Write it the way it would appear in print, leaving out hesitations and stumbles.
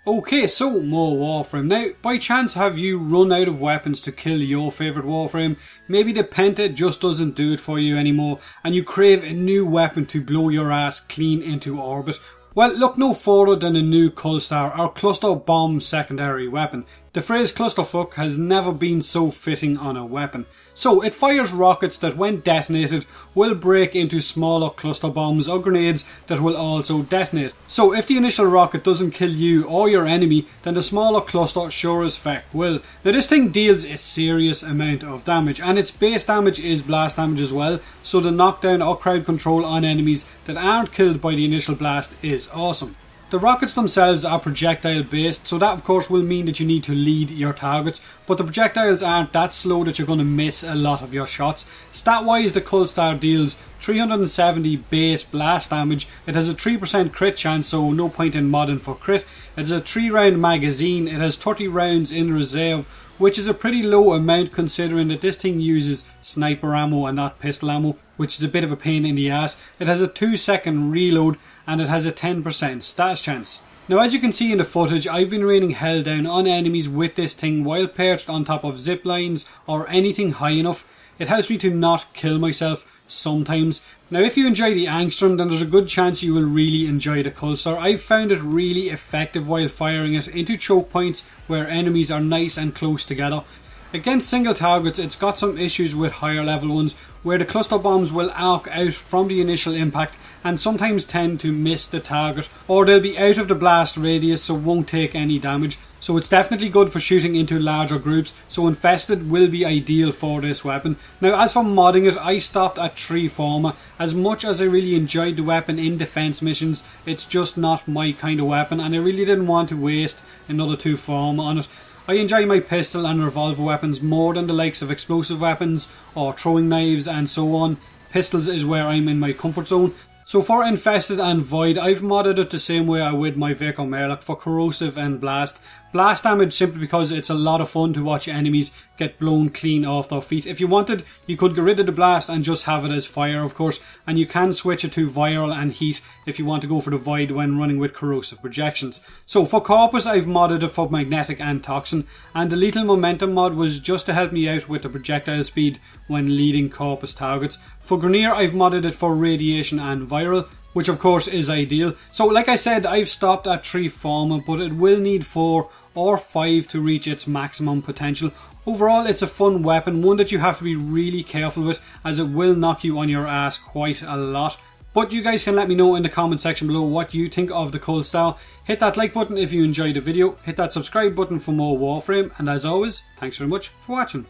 Okay, so more Warframe. Now, by chance have you run out of weapons to kill your favourite Warframe? Maybe the Penta just doesn't do it for you anymore and you crave a new weapon to blow your ass clean into orbit? Well, look no further than the new Kulstar, our cluster bomb secondary weapon. The phrase clusterfuck has never been so fitting on a weapon. So it fires rockets that when detonated will break into smaller cluster bombs or grenades that will also detonate. So if the initial rocket doesn't kill you or your enemy, then the smaller cluster sure as feck will. Now this thing deals a serious amount of damage and its base damage is blast damage as well, so the knockdown or crowd control on enemies that aren't killed by the initial blast is awesome. The rockets themselves are projectile based, so that of course will mean that you need to lead your targets, but the projectiles aren't that slow that you're going to miss a lot of your shots. Stat wise, the Kulstar deals 370 base blast damage, it has a 3% crit chance, so no point in modding for crit. It has a 3-round magazine, it has 30 rounds in reserve, which is a pretty low amount considering that this thing uses sniper ammo and not pistol ammo, which is a bit of a pain in the ass. It has a 2-second reload and it has a 10% status chance. Now as you can see in the footage, I've been raining hell down on enemies with this thing while perched on top of zip lines or anything high enough. It helps me to not kill myself sometimes. Now if you enjoy the Angstrom, then there's a good chance you will really enjoy the Kulstar. I've found it really effective while firing it into choke points where enemies are nice and close together. Against single targets, it's got some issues with higher level ones where the cluster bombs will arc out from the initial impact and sometimes tend to miss the target, or they'll be out of the blast radius so won't take any damage. So it's definitely good for shooting into larger groups, so Infested will be ideal for this weapon. Now as for modding it, I stopped at 3 Forma. As much as I really enjoyed the weapon in defense missions, it's just not my kind of weapon and I really didn't want to waste another 2 Forma on it. I enjoy my pistol and revolver weapons more than the likes of explosive weapons or throwing knives and so on. Pistols is where I'm in my comfort zone. So for Infested and Void, I've modded it the same way I would my Vicar Merlock for corrosive and blast. Blast damage simply because it's a lot of fun to watch enemies get blown clean off their feet. If you wanted, you could get rid of the blast and just have it as fire of course, and you can switch it to viral and heat if you want to go for the void when running with corrosive projections. So for Corpus, I've modded it for magnetic and toxin, and the lethal momentum mod was just to help me out with the projectile speed when leading Corpus targets. For Grineer, I've modded it for radiation and viral, which of course is ideal. So like I said, I've stopped at 3 Forma, but it will need 4 or 5 to reach its maximum potential. Overall, it's a fun weapon, one that you have to be really careful with as it will knock you on your ass quite a lot. But you guys can let me know in the comment section below what you think of the Kulstar. Hit that like button if you enjoyed the video, hit that subscribe button for more Warframe, and as always, thanks very much for watching.